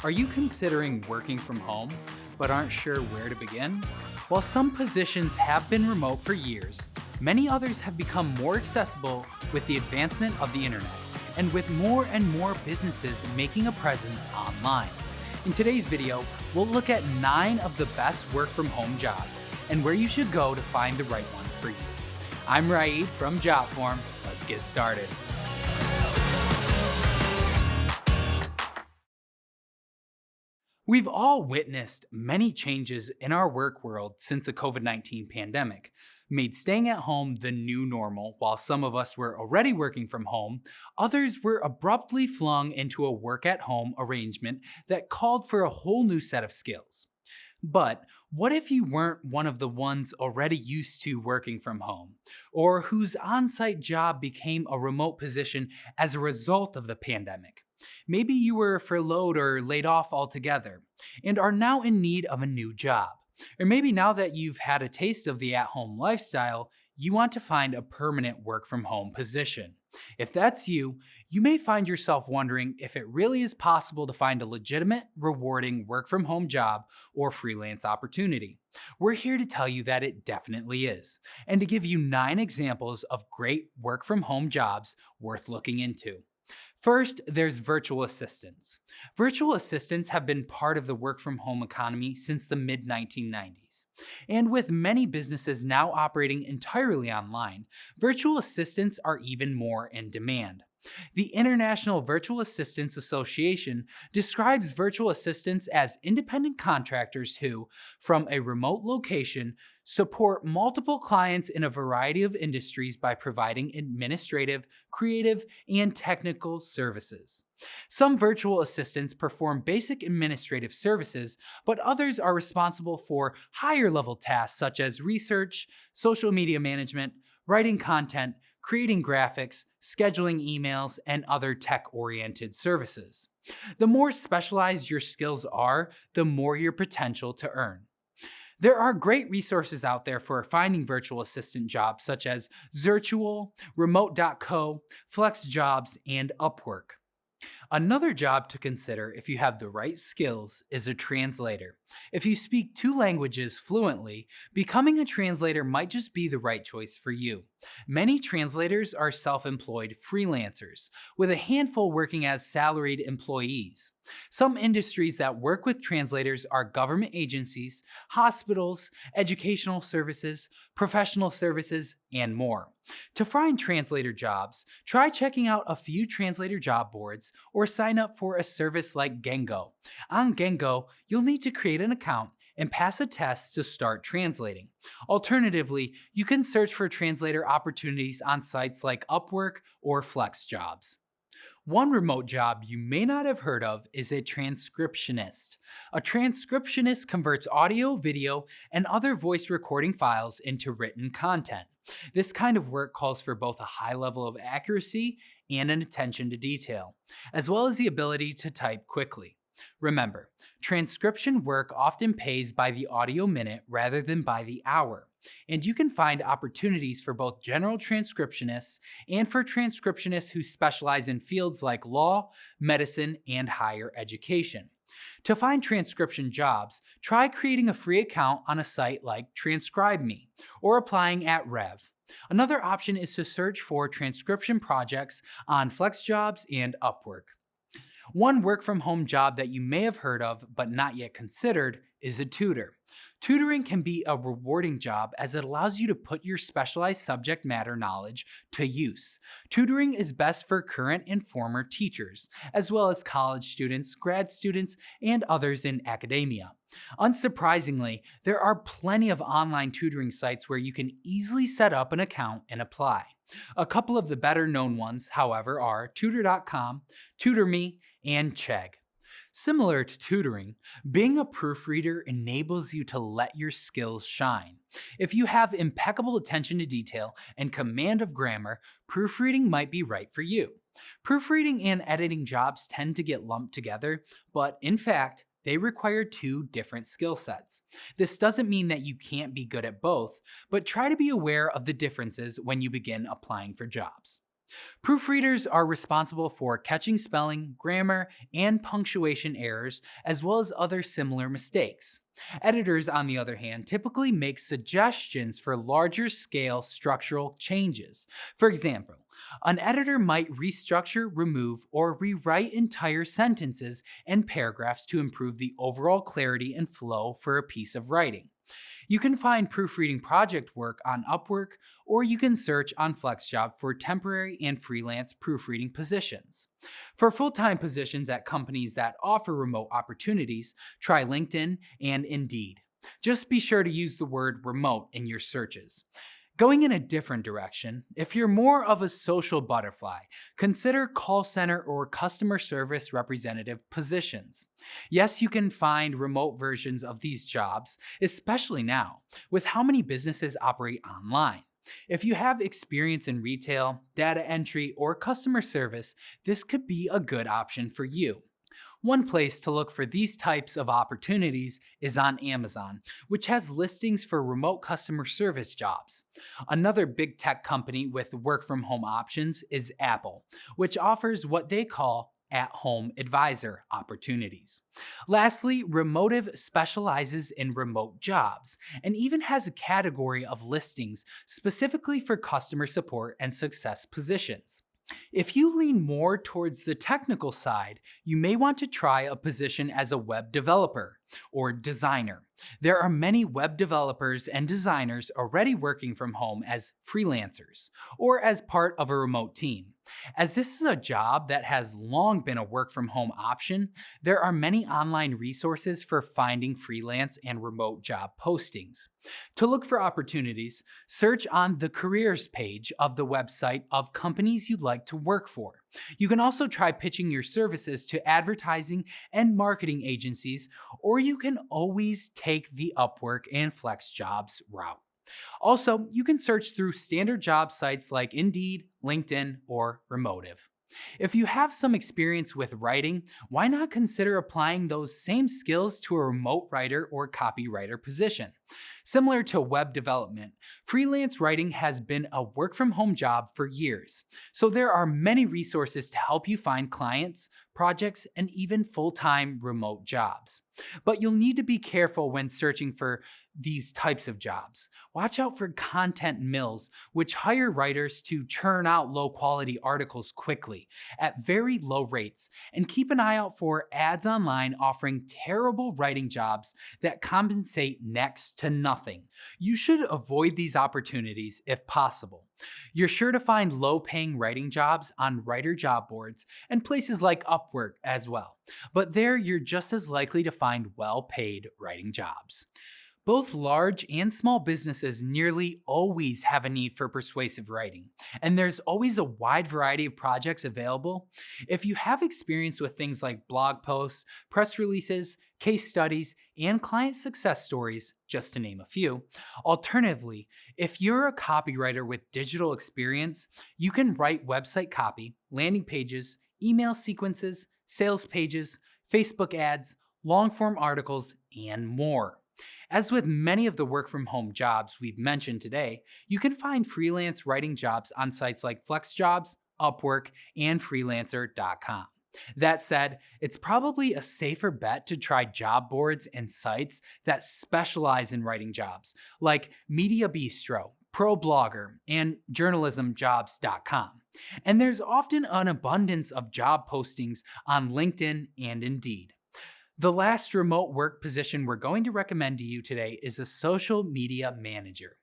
Are you considering working from home, but aren't sure where to begin? While some positions have been remote for years, many others have become more accessible with the advancement of the internet, and with more and more businesses making a presence online. In today's video, we'll look at 9 of the best work from home jobs, and where you should go to find the right one for you. I'm Raid from Jotform. Let's get started. We've all witnessed many changes in our work world since the COVID-19 pandemic, made staying at home the new normal. While some of us were already working from home, others were abruptly flung into a work-at-home arrangement that called for a whole new set of skills. But what if you weren't one of the ones already used to working from home, or whose on-site job became a remote position as a result of the pandemic? Maybe you were furloughed or laid off altogether and are now in need of a new job. Or maybe now that you've had a taste of the at-home lifestyle, you want to find a permanent work from home position. If that's you, you may find yourself wondering if it really is possible to find a legitimate, rewarding work from home job or freelance opportunity. We're here to tell you that it definitely is, and to give you 9 examples of great work from home jobs worth looking into. First, there's virtual assistants. Virtual assistants have been part of the work from home economy since the mid-1990s. And with many businesses now operating entirely online, virtual assistants are even more in demand. The International Virtual Assistants Association describes virtual assistants as independent contractors who, from a remote location, support multiple clients in a variety of industries by providing administrative, creative, and technical services. Some virtual assistants perform basic administrative services, but others are responsible for higher-level tasks such as research, social media management, writing content, creating graphics, scheduling emails, and other tech-oriented services. The more specialized your skills are, the more your potential to earn. There are great resources out there for finding virtual assistant jobs such as Zirtual, Remote.co, FlexJobs, and Upwork. Another job to consider if you have the right skills is a translator. If you speak 2 languages fluently, becoming a translator might just be the right choice for you. Many translators are self-employed freelancers, with a handful working as salaried employees. Some industries that work with translators are government agencies, hospitals, educational services, professional services, and more. To find translator jobs, try checking out a few translator job boards or sign up for a service like Gengo. On Gengo, you'll need to create an account and pass a test to start translating. Alternatively, you can search for translator opportunities on sites like Upwork or FlexJobs. One remote job you may not have heard of is a transcriptionist. A transcriptionist converts audio, video, and other voice recording files into written content. This kind of work calls for both a high level of accuracy and an attention to detail, as well as the ability to type quickly. Remember, transcription work often pays by the audio minute rather than by the hour, and you can find opportunities for both general transcriptionists and for transcriptionists who specialize in fields like law, medicine, and higher education. To find transcription jobs, try creating a free account on a site like TranscribeMe or applying at Rev. Another option is to search for transcription projects on FlexJobs and Upwork. One work-from-home job that you may have heard of but not yet considered is a tutor. Tutoring can be a rewarding job as it allows you to put your specialized subject matter knowledge to use. Tutoring is best for current and former teachers, as well as college students, grad students, and others in academia. Unsurprisingly, there are plenty of online tutoring sites where you can easily set up an account and apply. A couple of the better known ones, however, are Tutor.com, TutorMe, and Chegg. Similar to tutoring, being a proofreader enables you to let your skills shine. If you have impeccable attention to detail and command of grammar, proofreading might be right for you. Proofreading and editing jobs tend to get lumped together, but in fact, they require 2 different skill sets. This doesn't mean that you can't be good at both, but try to be aware of the differences when you begin applying for jobs. Proofreaders are responsible for catching spelling, grammar, and punctuation errors, as well as other similar mistakes. Editors, on the other hand, typically make suggestions for larger scale structural changes. For example, an editor might restructure, remove, or rewrite entire sentences and paragraphs to improve the overall clarity and flow for a piece of writing. You can find proofreading project work on Upwork, or you can search on FlexJob for temporary and freelance proofreading positions. For full-time positions at companies that offer remote opportunities, try LinkedIn and Indeed. Just be sure to use the word remote in your searches. Going in a different direction, if you're more of a social butterfly, consider call center or customer service representative positions. Yes, you can find remote versions of these jobs, especially now, with how many businesses operate online. If you have experience in retail, data entry, or customer service, this could be a good option for you. One place to look for these types of opportunities is on Amazon, which has listings for remote customer service jobs. Another big tech company with work from home options is Apple, which offers what they call at-home advisor opportunities. Lastly, Remotive specializes in remote jobs and even has a category of listings specifically for customer support and success positions. If you lean more towards the technical side, you may want to try a position as a web developer or designer. There are many web developers and designers already working from home as freelancers or as part of a remote team. As this is a job that has long been a work from home option, there are many online resources for finding freelance and remote job postings. To look for opportunities, search on the careers page of the website of companies you'd like to work for. You can also try pitching your services to advertising and marketing agencies, or you can always take the Upwork and FlexJobs route. Also, you can search through standard job sites like Indeed, LinkedIn, or Remotive. If you have some experience with writing, why not consider applying those same skills to a remote writer or copywriter position? Similar to web development, freelance writing has been a work from home job for years, so there are many resources to help you find clients, projects, and even full-time remote jobs. But you'll need to be careful when searching for these types of jobs. Watch out for content mills, which hire writers to churn out low-quality articles quickly at very low rates, and keep an eye out for ads online offering terrible writing jobs that compensate next to nothing. You should avoid these opportunities if possible. You're sure to find low-paying writing jobs on writer job boards and places like Upwork as well, but there you're just as likely to find well-paid writing jobs. Both large and small businesses nearly always have a need for persuasive writing, and there's always a wide variety of projects available. If you have experience with things like blog posts, press releases, case studies, and client success stories, just to name a few. Alternatively, if you're a copywriter with digital experience, you can write website copy, landing pages, email sequences, sales pages, Facebook ads, long-form articles, and more. As with many of the work from home jobs we've mentioned today, you can find freelance writing jobs on sites like FlexJobs, Upwork, and freelancer.com. That said, it's probably a safer bet to try job boards and sites that specialize in writing jobs, like Media Bistro, ProBlogger, and journalismjobs.com. And there's often an abundance of job postings on LinkedIn and Indeed. The last remote work position we're going to recommend to you today is a social media manager.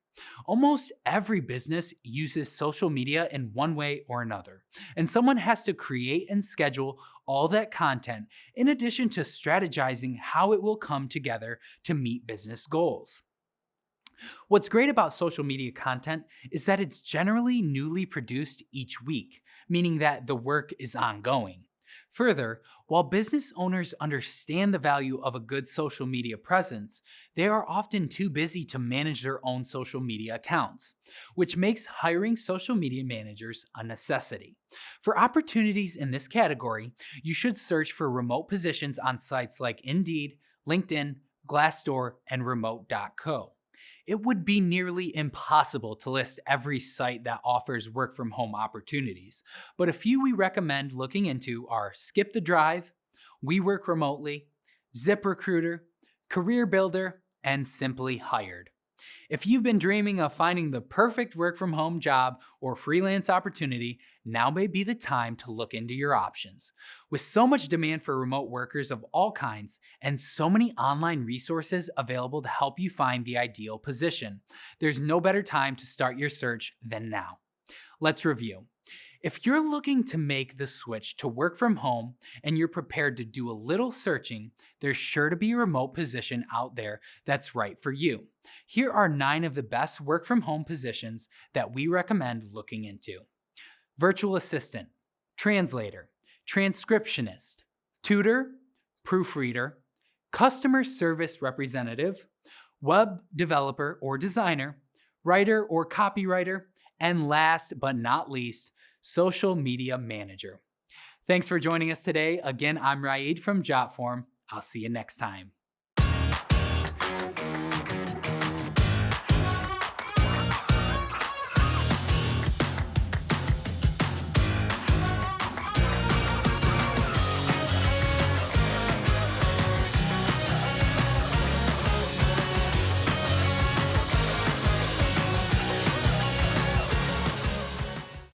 Almost every business uses social media in one way or another, and someone has to create and schedule all that content in addition to strategizing how it will come together to meet business goals. What's great about social media content is that it's generally newly produced each week, meaning that the work is ongoing. Further, while business owners understand the value of a good social media presence, they are often too busy to manage their own social media accounts, which makes hiring social media managers a necessity. For opportunities in this category, you should search for remote positions on sites like Indeed, LinkedIn, Glassdoor, and Remote.co. It would be nearly impossible to list every site that offers work from home opportunities, but a few we recommend looking into are Skip the Drive, We Work Remotely, ZipRecruiter, Career Builder, and Simply Hired. If you've been dreaming of finding the perfect work from home job or freelance opportunity, now may be the time to look into your options. With so much demand for remote workers of all kinds and so many online resources available to help you find the ideal position, there's no better time to start your search than now. Let's review. If you're looking to make the switch to work from home and you're prepared to do a little searching, there's sure to be a remote position out there that's right for you. Here are 9 of the best work from home positions that we recommend looking into. Virtual assistant, translator, transcriptionist, tutor, proofreader, customer service representative, web developer or designer, writer or copywriter, and last but not least, social media manager. Thanks for joining us today. Again, I'm Raid from Jotform. I'll see you next time.